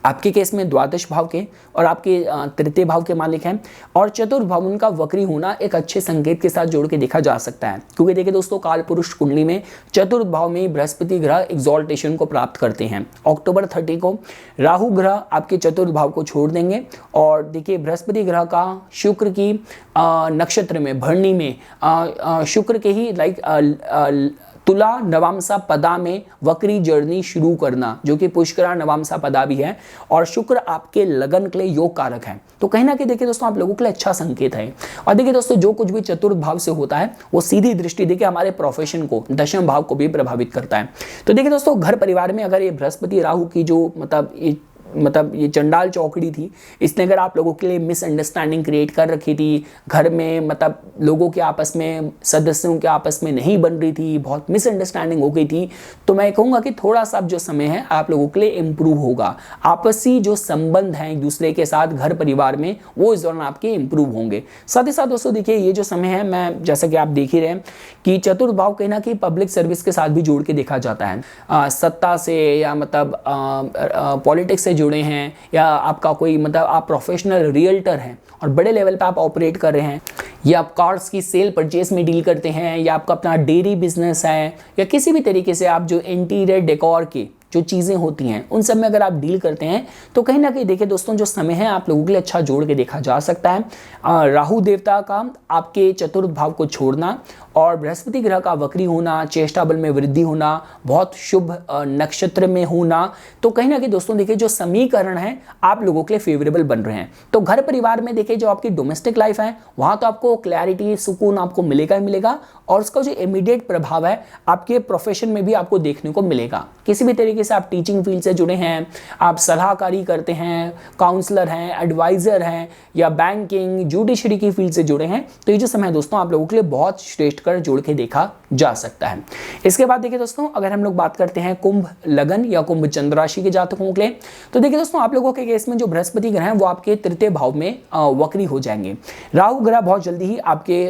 [SPEAKER 1] आपके केस में द्वादश भाव के और आपके तृतीय भाव के मालिक हैं, और चतुर्थ भाव उनका वक्री होना एक अच्छे संकेत के साथ जोड़ के देखा जा सकता है, क्योंकि देखिए दोस्तों काल पुरुष कुंडली में चतुर्थ भाव में बृहस्पति ग्रह एक्सॉल्टेशन को प्राप्त करते हैं। अक्टूबर 30 को राहु ग्रह आपके चतुर्थ भाव को छोड़ देंगे, और देखिए बृहस्पति ग्रह का शुक्र की नक्षत्र में भरणी में शुक्र के ही तुला नवामसा पदा में वक्री जर्नी शुरू करना, जो कि पुष्करा नवामसा पदा भी है, और शुक्र आपके लगन के लिए योग कारक है। तो कहीं ना कहीं देखिए दोस्तों आप लोगों के लिए अच्छा संकेत है। और देखिए दोस्तों जो कुछ भी चतुर्थ भाव से होता है वो सीधी दृष्टि देखिए हमारे प्रोफेशन को, दशम भाव को भी प्रभावित करता है। तो देखिए दोस्तों घर परिवार में अगर ये बृहस्पति राहु की जो मतलब मतलब ये चंडाल चौकड़ी थी, इसने अगर आप लोगों के लिए मिसअंडरस्टैंडिंग क्रिएट कर रखी थी, घर में मतलब लोगों के आपस में, सदस्यों के आपस में नहीं बन रही थी, बहुत मिसअंडरस्टैंडिंग हो गई थी, तो मैं कहूँगा कि थोड़ा सा जो समय है आप लोगों के लिए इम्प्रूव होगा। आपसी जो संबंध हैं एक दूसरे के साथ घर परिवार में, वो इस दौरान आपके इम्प्रूव होंगे। साथ ही साथ दोस्तों देखिए ये जो समय है, मैं जैसा कि आप देख ही रहे हैं कि चतुर्थ भाव कहीं ना कहीं पब्लिक सर्विस के साथ भी जोड़ के देखा जाता है। सत्ता से या मतलब पॉलिटिक्स से जुड़े हैं, या आपका कोई मतलब आप प्रोफेशनल रियल्टर हैं और बड़े लेवल पे आप ऑपरेट कर रहे हैं, या आप कार्स की सेल परचेस में डील करते हैं, या आपका अपना डेयरी बिजनेस है, या किसी भी तरीके से आप जो इंटीरियर डेकोर की जो चीज़ें होती हैं उन सब में अगर आप डील करते हैं, तो कहीं ना कहीं देखिए दोस्तों जो समय है आप लोगों के लिए अच्छा जोड़ के देखा जा सकता है। राहु देवता का आपके चतुर्थ भाव को छोड़ना और बृहस्पति ग्रह का वक्री होना, चेष्टा बल में वृद्धि होना, बहुत शुभ नक्षत्र में होना, तो कहीं ना कहीं दोस्तों देखिए जो समीकरण है आप लोगों के लिए फेवरेबल बन रहे हैं। तो घर परिवार में देखिए जो आपकी डोमेस्टिक लाइफ है वहां तो आपको क्लैरिटी, सुकून आपको मिलेगा ही मिलेगा, और उसका जो इमीडिएट प्रभाव है आपके प्रोफेशन में भी आपको देखने को मिलेगा। किसी भी तरीके से आप टीचिंग फील्ड से जुड़े हैं, आप सलाहकारी करते हैं, काउंसलर हैं, एडवाइजर हैं, या बैंकिंग, जुडिशरी की फील्ड से जुड़े हैं, तो ये जो समय है दोस्तों आप लोगों के लिए बहुत श्रेष्ठ कर जोड़ के देखा जा सकता है। इसके बाद देखिए दोस्तों अगर हम लोग बात करते हैं कुंभ लगन या कुंभ चंद्र राशि के जातकों के लिए, तो देखिए दोस्तों आप लोगों के केस में जो बृहस्पति ग्रह हैं वो आपके तृतीय भाव में वक्री हो जाएंगे। राहु ग्रह बहुत जल्दी ही आपके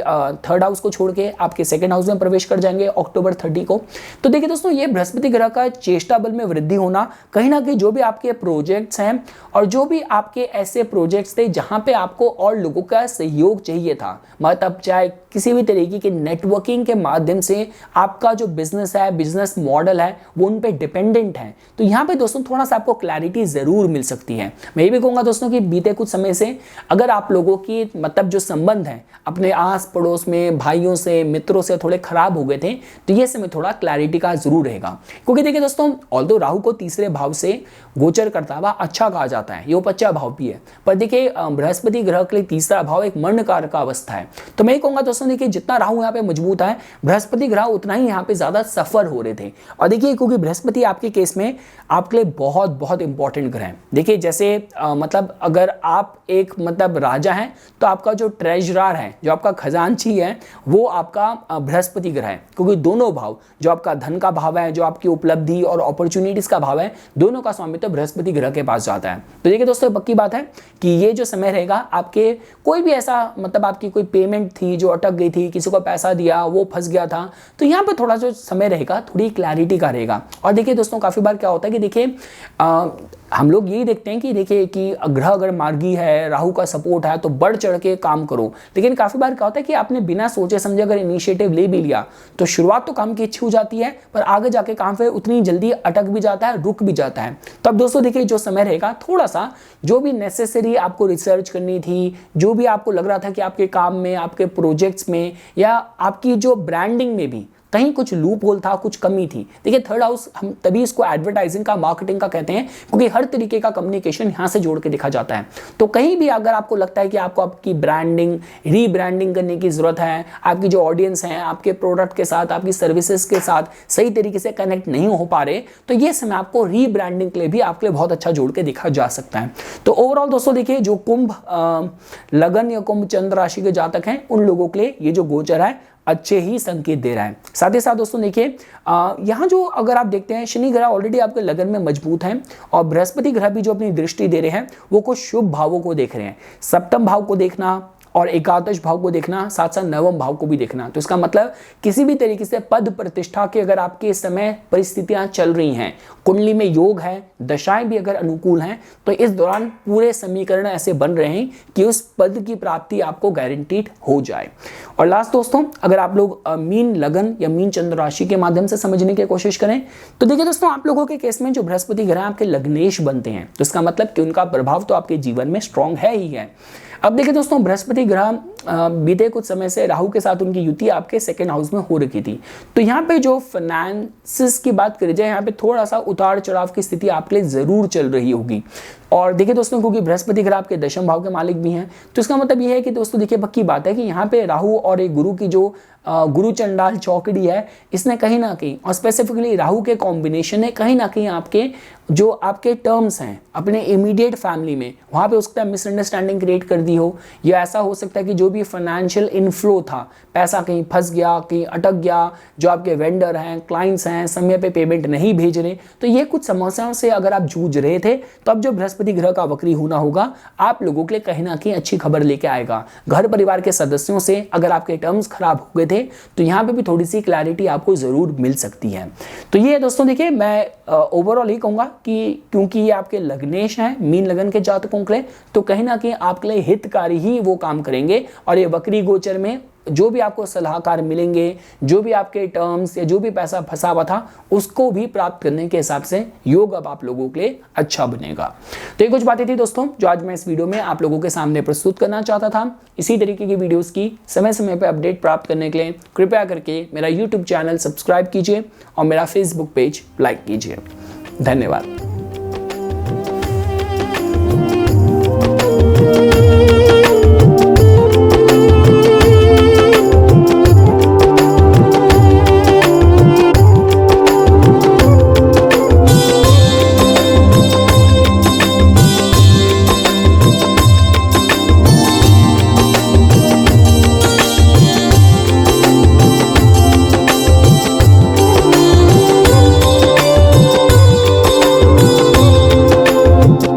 [SPEAKER 1] थर्ड हाउस को छोड़ के आपके सेकंड हाउस में प्रवेश कर जाएंगे अक्टूबर 30 को। तो देखिए दोस्तों ये बृहस्पति ग्रह का चेष्टा बल में वृद्धि होना, कहीं ना कहीं जो भी आपके प्रोजेक्ट्स हैं और जो भी आपके ऐसे प्रोजेक्ट्स थे जहां पे आपको और लोगों का सहयोग चाहिए था, मतलब चाहे किसी भी तरीके के नेटवर्किंग के माध्यम से आपका जो बिजनेस है, बिजनेस मॉडल है, वो उन पे डिपेंडेंट है, तो यहाँ पे दोस्तों थोड़ा सा आपको क्लैरिटी जरूर मिल सकती है। मैं ये भी कहूँगा दोस्तों कि बीते कुछ समय से अगर आप लोगों की मतलब जो संबंध है अपने आस पड़ोस में भाइयों से, मित्रों से थोड़े खराब हो गए थे, तो ये समय थोड़ा क्लैरिटी का जरूर रहेगा। क्योंकि देखिए दोस्तों ऑल्दो राहु को तीसरे भाव से गोचर करता हुआ अच्छा कहा जाता है, ये उपच्चा भाव भी है, पर देखिए बृहस्पति ग्रह के लिए तीसरा भाव एक मरणकारक अवस्था है। तो मैं ये कहूँगा दोस्तों देखिए जितना राहु यहाँ पे मजबूत है, बृहस्पति ग्रह उतना ही यहाँ पे ज्यादा सफर हो रहे थे। और देखिए क्योंकि बृहस्पति आपके केस में आपके लिए बहुत बहुत इंपॉर्टेंट ग्रह है। देखिए जैसे मतलब अगर आप एक मतलब राजा हैं तो आपका जो ट्रेजरर है, जो आपका खजांची है, वो आपका बृहस्पति ग्रह है, क्योंकि दोनों भाव, जो आपका धन का भाव है, जो आपकी उपलब्धि और अपॉर्चुनिटीज का भाव है, दोनों का स्वामित्व बृहस्पति ग्रह के पास जाता है। तो देखिए दोस्तों पक्की बात है कि ये जो समय रहेगा आपके कोई भी ऐसा मतलब आपकी कोई पेमेंट थी जो अटक गई थी, किसी को पैसा दिया वो फंस गया था, तो यहाँ पे थोड़ा जो समय रहेगा थोड़ी क्लैरिटी का रहेगा। और देखिए दोस्तों काफी बार क्या होता है कि देखिए हम लोग यही देखते हैं कि देखिए कि ग्रह अगर मार्गी है, राहु का सपोर्ट है, तो बढ़ चढ़ के काम करो। लेकिन काफी बार क्या होता है कि आपने बिना सोचे समझे अगर इनिशिएटिव ले भी लिया तो शुरुआत तो काम की अच्छी हो जाती है, पर आगे जाके काम फिर उतनी जल्दी अटक भी जाता है, रुक भी जाता है। तो अब दोस्तों देखिए जो समय रहेगा थोड़ा सा जो भी नेसेसरी आपको रिसर्च करनी थी, जो भी आपको लग रहा था कि आपके काम में, आपके प्रोजेक्ट्स में या आपकी जो ब्रांडिंग में भी कहीं कुछ लूप होल था, कुछ कमी थी। देखिए थर्ड हाउस हम तभी इसको एडवर्टाइजिंग का, मार्केटिंग का कहते हैं, क्योंकि हर तरीके का कम्युनिकेशन यहां से जोड़ के देखा जाता है। तो कहीं भी अगर आपको लगता है कि आपको आपकी ब्रांडिंग, रीब्रांडिंग करने की जरूरत है, आपकी जो ऑडियंस है आपके प्रोडक्ट के साथ, आपकी सर्विसेज के साथ सही तरीके से कनेक्ट नहीं हो पा रहे, तो ये समय आपको रीब्रांडिंग के लिए भी आपके लिए बहुत अच्छा जोड़ के देखा जा सकता है। तो ओवरऑल दोस्तों देखिए जो कुंभ लगन या कुंभ चंद्र राशि के जातक हैं उन लोगों के लिए ये जो गोचर है अच्छे ही संकेत दे रहा है। साथ ही साथ दोस्तों देखिए यहाँ जो अगर आप देखते हैं शनि ग्रह ऑलरेडी आपके लगन में मजबूत हैं और बृहस्पति ग्रह भी जो अपनी दृष्टि दे रहे हैं वो कुछ शुभ भावों को देख रहे हैं। सप्तम भाव को देखना और एकादश भाव को देखना, साथ साथ नवम भाव को भी देखना, तो इसका मतलब किसी भी तरीके से पद प्रतिष्ठा के अगर आपके समय परिस्थितियां चल रही हैं, कुंडली में योग है, दशाएं भी अगर अनुकूल हैं, तो इस दौरान पूरे समीकरण ऐसे बन रहे हैं कि उस पद की प्राप्ति आपको गारंटीड हो जाए। और लास्ट दोस्तों अगर आप लोग मीन लगन या मीन चंद्र राशि के माध्यम से समझने की कोशिश करें तो देखिए दोस्तों आप लोगों के केस में जो बृहस्पति ग्रह आपके लग्नेश बनते हैं, तो इसका मतलब कि उनका प्रभाव तो आपके जीवन में स्ट्रांग है ही है। अब देखिए दोस्तों बृहस्पति ग्रह बीते कुछ समय से राहु के साथ उनकी युति आपके सेकंड हाउस में हो रखी थी, तो यहाँ पे जो फाइनेंसिस की बात करी जाए यहाँ पे थोड़ा सा उतार चढ़ाव की स्थिति आपके लिए जरूर चल रही होगी। और देखिए दोस्तों क्योंकि बृहस्पति ग्रह आपके दशम भाव के मालिक भी हैं, तो इसका मतलब यह है कि दोस्तों देखिए पक्की बात है कि यहाँ पे राहु और एक गुरु की जो गुरु चंडाल चौकड़ी है, इसने कहीं ना कहीं, और स्पेसिफिकली राहु के कॉम्बिनेशन ने कहीं ना कहीं आपके जो आपके टर्म्स हैं अपने इमीडिएट फैमिली में, वहाँ पे उसका मिसअंडरस्टैंडिंग क्रिएट कर दी हो, या ऐसा हो सकता है कि जो भी फाइनेंशियल इनफ्लो था, पैसा कहीं फंस गया, कहीं अटक गया, जो आपके वेंडर हैं, क्लाइंट्स हैं, समय पे पेमेंट नहीं भेज रहे, तो ये कुछ समस्याओं से अगर आप जूझ रहे थे, तो अब जो बृहस्पति ग्रह का वक्री होना होगा आप लोगों के लिए कहीं ना कहीं अच्छी खबर लेके आएगा। घर परिवार के सदस्यों से अगर आपके टर्म्स खराब हो गए थे, तो यहाँ पे भी थोड़ी सी क्लैरिटी आपको जरूर मिल सकती है। तो ये दोस्तों देखिए, मैं ओवरऑल ही कहूँगा कि क्योंकि ये आपके लग्नेश हैं, मीन लगन के जातकों के लिए, तो कहीं ना कहीं आपके लिए हितकारी ही वो काम करेंगे। और ये वक्री गोचर में जो भी आपको सलाहकार मिलेंगे, जो भी आपके टर्म्स या जो भी पैसा फंसा हुआ था, उसको भी प्राप्त करने के हिसाब से योग अब आप लोगों के लिए अच्छा बनेगा। तो ये कुछ बातें थी दोस्तों जो आज मैं इस वीडियो में आप लोगों के सामने प्रस्तुत करना चाहता था। इसी तरीके की वीडियोस की समय समय पर अपडेट प्राप्त करने के लिए कृपया करके मेरा यूट्यूब चैनल सब्सक्राइब कीजिए और मेरा फेसबुक पेज लाइक कीजिए। धन्यवाद।